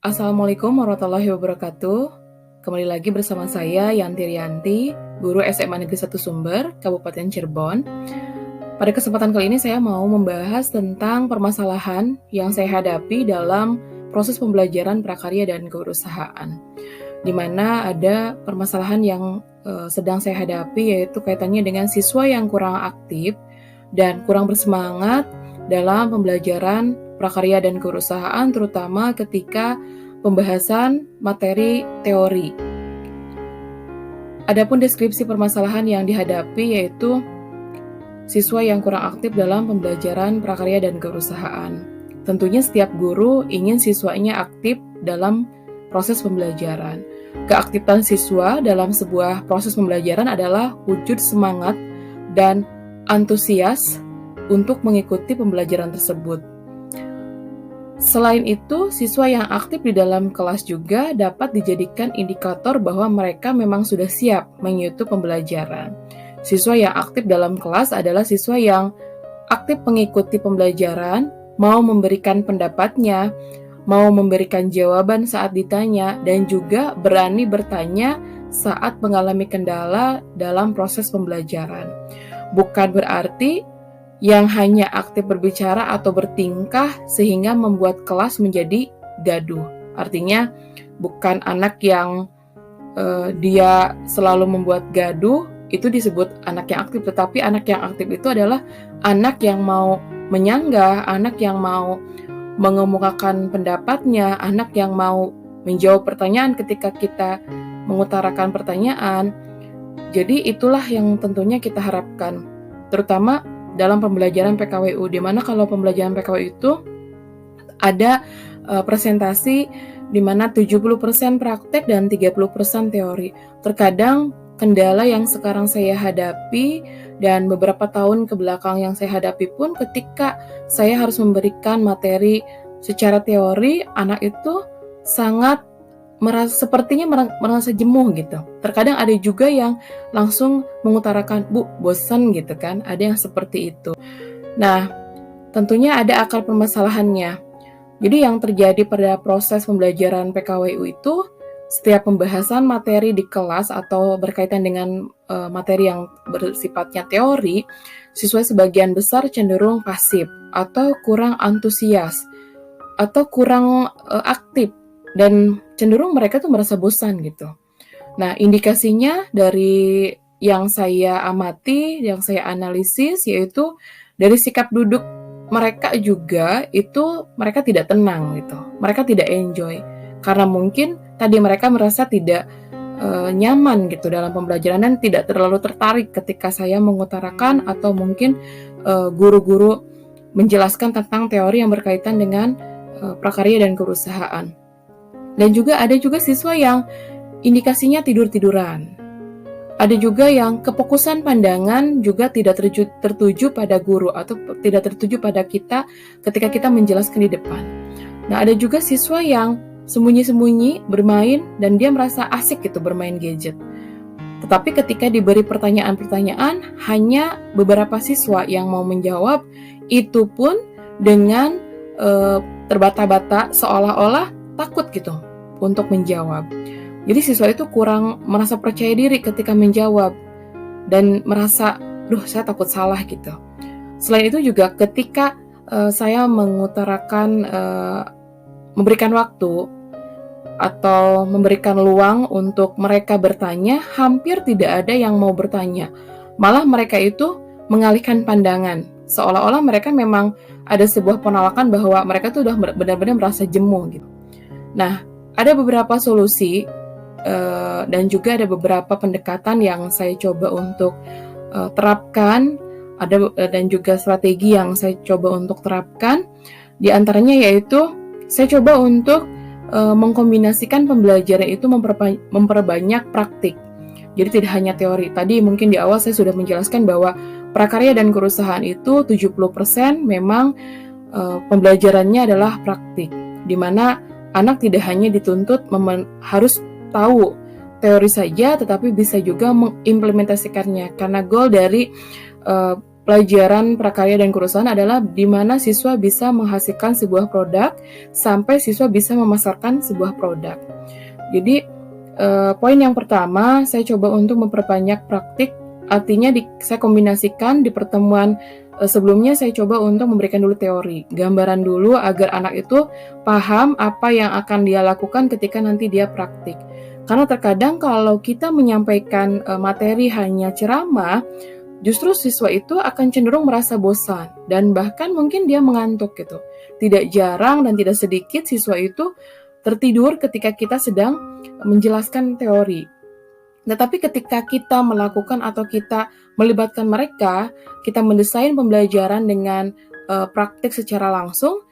Assalamualaikum warahmatullahi wabarakatuh. Kembali lagi bersama saya Yanti Rianti, guru SMA Negeri 1 Sumber, Kabupaten Cirebon. Pada kesempatan kali ini saya mau membahas tentang permasalahan yang saya hadapi dalam proses pembelajaran prakarya dan kewirausahaan. Di mana ada permasalahan yang sedang saya hadapi, yaitu kaitannya dengan siswa yang kurang aktif dan kurang bersemangat dalam pembelajaran prakarya dan kewirausahaan, terutama ketika pembahasan materi teori. Adapun deskripsi permasalahan yang dihadapi yaitu siswa yang kurang aktif dalam pembelajaran prakarya dan kewirausahaan. Tentunya setiap guru ingin siswanya aktif dalam proses pembelajaran. Keaktifan siswa dalam sebuah proses pembelajaran adalah wujud semangat dan antusias untuk mengikuti pembelajaran tersebut. Selain itu, siswa yang aktif di dalam kelas juga dapat dijadikan indikator bahwa mereka memang sudah siap mengikuti pembelajaran. Siswa yang aktif dalam kelas adalah siswa yang aktif mengikuti pembelajaran, mau memberikan pendapatnya, mau memberikan jawaban saat ditanya, dan juga berani bertanya saat mengalami kendala dalam proses pembelajaran. Bukan berarti yang hanya aktif berbicara atau bertingkah sehingga membuat kelas menjadi gaduh. Artinya bukan anak yang dia selalu membuat gaduh, itu disebut anak yang aktif. Tetapi anak yang aktif itu adalah anak yang mau menyanggah, anak yang mau mengemukakan pendapatnya, anak yang mau menjawab pertanyaan ketika kita mengutarakan pertanyaan. Jadi itulah yang tentunya kita harapkan, terutama dalam pembelajaran PKWU, di mana kalau pembelajaran PKWU itu ada presentasi di mana 70% praktek dan 30% teori. Terkadang kendala yang sekarang saya hadapi dan beberapa tahun ke belakang yang saya hadapi pun ketika saya harus memberikan materi secara teori, anak itu sangat sepertinya merasa jenuh gitu. Terkadang ada juga yang langsung mengutarakan, "Bu, bosan," gitu kan. Ada yang seperti itu. Nah, tentunya ada akar permasalahannya. Jadi yang terjadi pada proses pembelajaran PKWU itu, setiap pembahasan materi di kelas atau berkaitan dengan materi yang bersifatnya teori, siswa sebagian besar cenderung pasif atau kurang antusias atau kurang aktif, dan cenderung mereka tuh merasa bosan gitu. Nah, indikasinya dari yang saya amati, yang saya analisis, yaitu dari sikap duduk mereka juga, itu mereka tidak tenang gitu. Mereka tidak enjoy. Karena mungkin tadi mereka merasa tidak nyaman gitu dalam pembelajaran dan tidak terlalu tertarik ketika saya mengutarakan atau mungkin guru-guru menjelaskan tentang teori yang berkaitan dengan prakarya dan kewirausahaan. Dan juga ada juga siswa yang indikasinya tidur-tiduran. Ada juga yang kefokusan pandangan juga tidak tertuju pada guru atau tidak tertuju pada kita ketika kita menjelaskan di depan. Nah, ada juga siswa yang sembunyi-sembunyi bermain dan dia merasa asik gitu bermain gadget. Tetapi ketika diberi pertanyaan-pertanyaan, hanya beberapa siswa yang mau menjawab, itu pun dengan terbata-bata seolah-olah takut gitu untuk menjawab. Jadi siswa itu kurang merasa percaya diri ketika menjawab dan merasa, saya takut salah gitu. Selain itu juga ketika saya mengutarakan, memberikan waktu atau memberikan luang untuk mereka bertanya, hampir tidak ada yang mau bertanya. Malah mereka itu mengalihkan pandangan, seolah-olah mereka memang ada sebuah penolakan bahwa mereka tuh udah benar-benar merasa jenuh gitu. Nah, ada beberapa solusi dan juga ada beberapa pendekatan yang saya coba untuk terapkan, dan juga strategi yang saya coba untuk terapkan. Di antaranya yaitu saya coba untuk mengkombinasikan pembelajaran itu memperbanyak praktik. Jadi tidak hanya teori. Tadi mungkin di awal saya sudah menjelaskan bahwa prakarya dan kewirausahaan itu 70% memang pembelajarannya adalah praktik, di mana anak tidak hanya dituntut harus tahu teori saja, tetapi bisa juga mengimplementasikannya. Karena goal dari pelajaran prakarya dan keurusahaan adalah di mana siswa bisa menghasilkan sebuah produk sampai siswa bisa memasarkan sebuah produk. Jadi poin yang pertama, saya coba untuk memperbanyak praktik, artinya saya kombinasikan di pertemuan sebelumnya saya coba untuk memberikan dulu teori, gambaran dulu agar anak itu paham apa yang akan dia lakukan ketika nanti dia praktik. Karena terkadang kalau kita menyampaikan materi hanya ceramah, justru siswa itu akan cenderung merasa bosan dan bahkan mungkin dia mengantuk gitu. Tidak jarang dan tidak sedikit siswa itu tertidur ketika kita sedang menjelaskan teori. Tetapi ketika kita melakukan atau kita melibatkan mereka, kita mendesain pembelajaran dengan praktik secara langsung,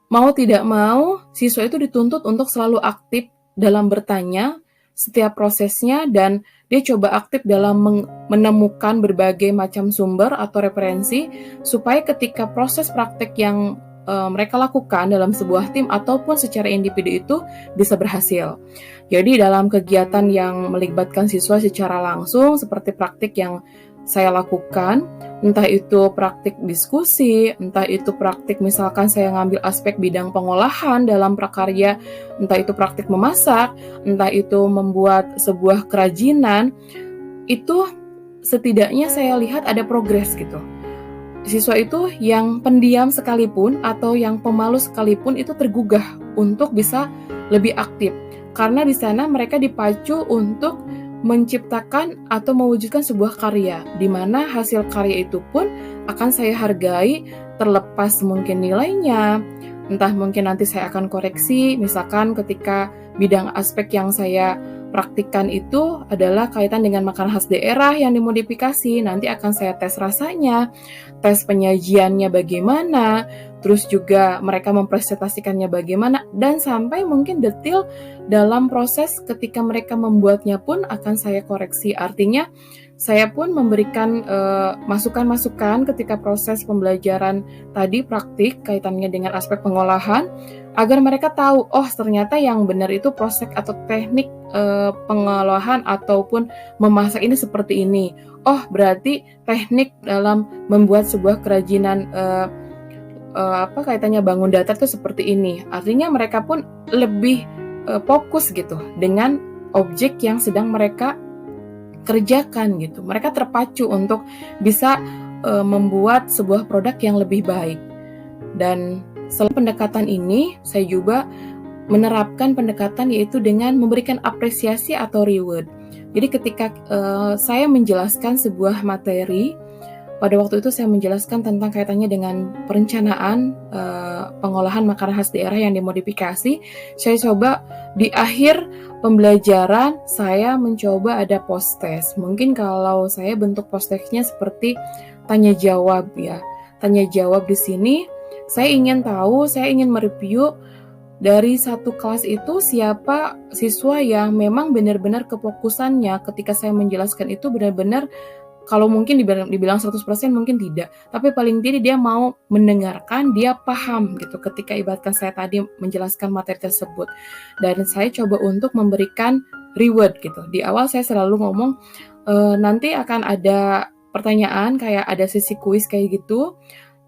mau tidak mau siswa itu dituntut untuk selalu aktif dalam bertanya setiap prosesnya dan dia coba aktif dalam menemukan berbagai macam sumber atau referensi supaya ketika proses praktek yang mereka lakukan dalam sebuah tim ataupun secara individu itu bisa berhasil. Jadi dalam kegiatan yang melibatkan siswa secara langsung seperti praktik yang saya lakukan, entah itu praktik diskusi, entah itu praktik misalkan saya ngambil aspek bidang pengolahan dalam prakarya, entah itu praktik memasak, entah itu membuat sebuah kerajinan, itu setidaknya saya lihat ada progres gitu. Siswa itu yang pendiam sekalipun atau yang pemalu sekalipun itu tergugah untuk bisa lebih aktif. Karena di sana mereka dipacu untuk menciptakan atau mewujudkan sebuah karya, di mana hasil karya itu pun akan saya hargai terlepas mungkin nilainya, entah mungkin nanti saya akan koreksi, misalkan ketika bidang aspek yang saya praktikkan itu adalah kaitan dengan makanan khas daerah yang dimodifikasi, nanti akan saya tes rasanya, tes penyajiannya bagaimana, terus juga mereka mempresentasikannya bagaimana, dan sampai mungkin detail dalam proses ketika mereka membuatnya pun akan saya koreksi. Artinya saya pun memberikan masukan-masukan ketika proses pembelajaran tadi praktik kaitannya dengan aspek pengolahan agar mereka tahu, oh ternyata yang benar itu proses atau teknik pengolahan ataupun memasak ini seperti ini. Oh berarti teknik dalam membuat sebuah kerajinan kaitannya bangun datar itu seperti ini. Artinya mereka pun lebih fokus gitu dengan objek yang sedang mereka kerjakan gitu. Mereka terpacu untuk bisa membuat sebuah produk yang lebih baik. Dan selain pendekatan ini, saya juga menerapkan pendekatan yaitu dengan memberikan apresiasi atau reward. Jadi ketika saya menjelaskan sebuah materi, pada waktu itu saya menjelaskan tentang kaitannya dengan perencanaan pengolahan makanan khas daerah yang dimodifikasi. Saya coba di akhir pembelajaran saya mencoba ada post-test. Mungkin kalau saya bentuk post-testnya seperti tanya jawab ya. Tanya jawab di sini saya ingin tahu, saya ingin mereview dari satu kelas itu siapa siswa yang memang benar-benar kefokusannya ketika saya menjelaskan itu benar-benar, kalau mungkin dibilang 100% mungkin tidak, tapi paling tidak dia mau mendengarkan, dia paham gitu ketika ibaratkan saya tadi menjelaskan materi tersebut. Dan saya coba untuk memberikan reward gitu. Di awal saya selalu ngomong nanti akan ada pertanyaan kayak ada sesi kuis kayak gitu.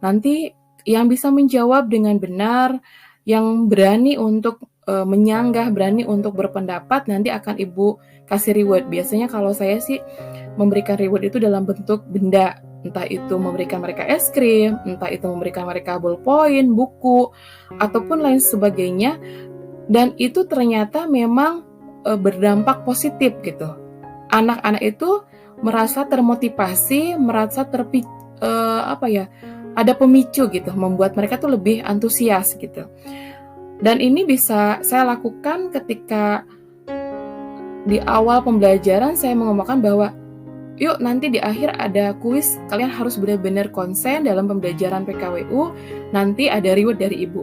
Nanti yang bisa menjawab dengan benar, yang berani untuk menyanggah, berani untuk berpendapat, nanti akan Ibu kasih reward. Biasanya kalau saya sih memberikan reward itu dalam bentuk benda, entah itu memberikan mereka es krim, entah itu memberikan mereka ballpoint, buku, ataupun lain sebagainya. Dan itu ternyata memang berdampak positif gitu. Anak-anak itu merasa termotivasi, merasa ada pemicu gitu, membuat mereka tuh lebih antusias gitu. Dan ini bisa saya lakukan ketika di awal pembelajaran saya mengomongkan bahwa yuk nanti di akhir ada kuis, kalian harus benar-benar konsen dalam pembelajaran PKWU, nanti ada reward dari Ibu.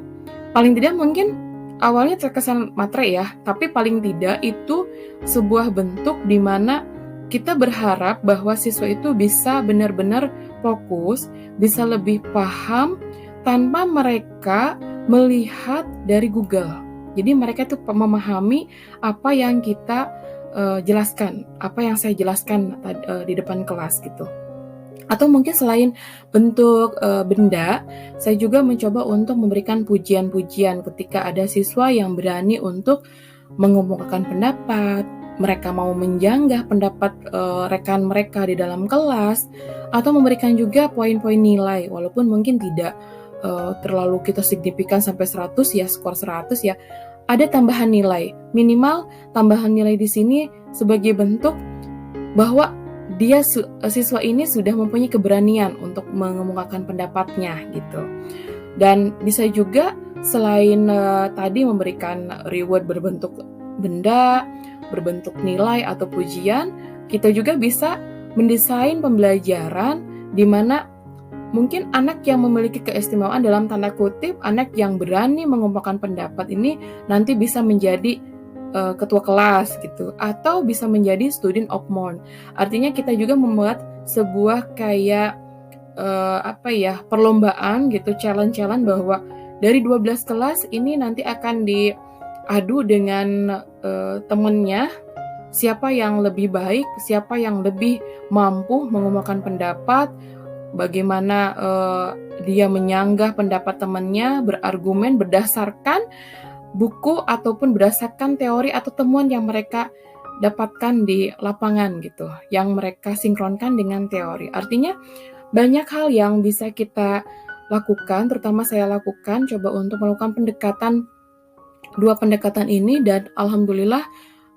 Paling tidak mungkin awalnya terkesan materi ya, tapi paling tidak itu sebuah bentuk di mana kita berharap bahwa siswa itu bisa benar-benar fokus, bisa lebih paham tanpa mereka melihat dari Google. Jadi mereka itu memahami apa yang kita jelaskan, apa yang saya jelaskan di depan kelas gitu. Atau mungkin selain bentuk benda, saya juga mencoba untuk memberikan pujian-pujian ketika ada siswa yang berani untuk mengemukakan pendapat, mereka mau menjanggah pendapat rekan mereka di dalam kelas, atau memberikan juga poin-poin nilai, walaupun mungkin tidak terlalu kita signifikan sampai 100 ya, skor 100 ya, ada tambahan nilai. Minimal tambahan nilai di sini sebagai bentuk bahwa siswa ini sudah mempunyai keberanian untuk mengemukakan pendapatnya gitu. Dan bisa juga selain tadi memberikan reward berbentuk benda, berbentuk nilai atau pujian, kita juga bisa mendesain pembelajaran di mana mungkin anak yang memiliki keistimewaan dalam tanda kutip, anak yang berani mengemukakan pendapat ini nanti bisa menjadi ketua kelas gitu, atau bisa menjadi student of month. Artinya kita juga membuat sebuah kayak perlombaan gitu, challenge bahwa dari 12 kelas ini nanti akan diadu dengan temennya, siapa yang lebih baik, siapa yang lebih mampu mengemukakan pendapat, bagaimana dia menyanggah pendapat temannya, berargumen berdasarkan buku ataupun berdasarkan teori atau temuan yang mereka dapatkan di lapangan gitu, yang mereka sinkronkan dengan teori. Artinya banyak hal yang bisa kita lakukan, terutama saya lakukan, coba untuk melakukan dua pendekatan ini, dan alhamdulillah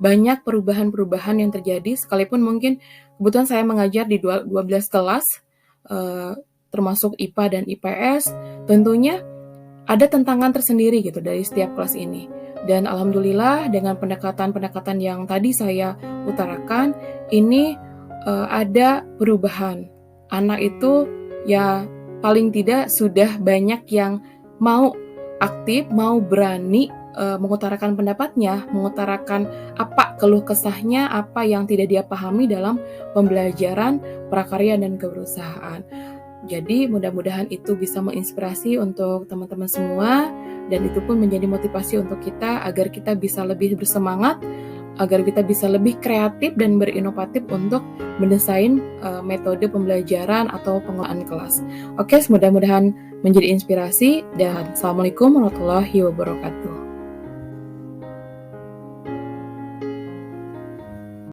banyak perubahan-perubahan yang terjadi, sekalipun mungkin kebetulan saya mengajar di 12 kelas, termasuk IPA dan IPS, tentunya ada tantangan tersendiri gitu dari setiap kelas ini. Dan alhamdulillah dengan pendekatan-pendekatan yang tadi saya utarakan, ini ada perubahan. Anak itu ya paling tidak sudah banyak yang mau aktif, mau berani mengutarakan pendapatnya, mengutarakan apa keluh kesahnya, apa yang tidak dia pahami dalam pembelajaran prakarya dan kewirausahaan. Jadi mudah-mudahan itu bisa menginspirasi untuk teman-teman semua, dan itu pun menjadi motivasi untuk kita agar kita bisa lebih bersemangat, agar kita bisa lebih kreatif dan berinovatif untuk mendesain metode pembelajaran atau pengelolaan kelas. Oke, mudah-mudahan menjadi inspirasi, dan Assalamualaikum warahmatullahi wabarakatuh.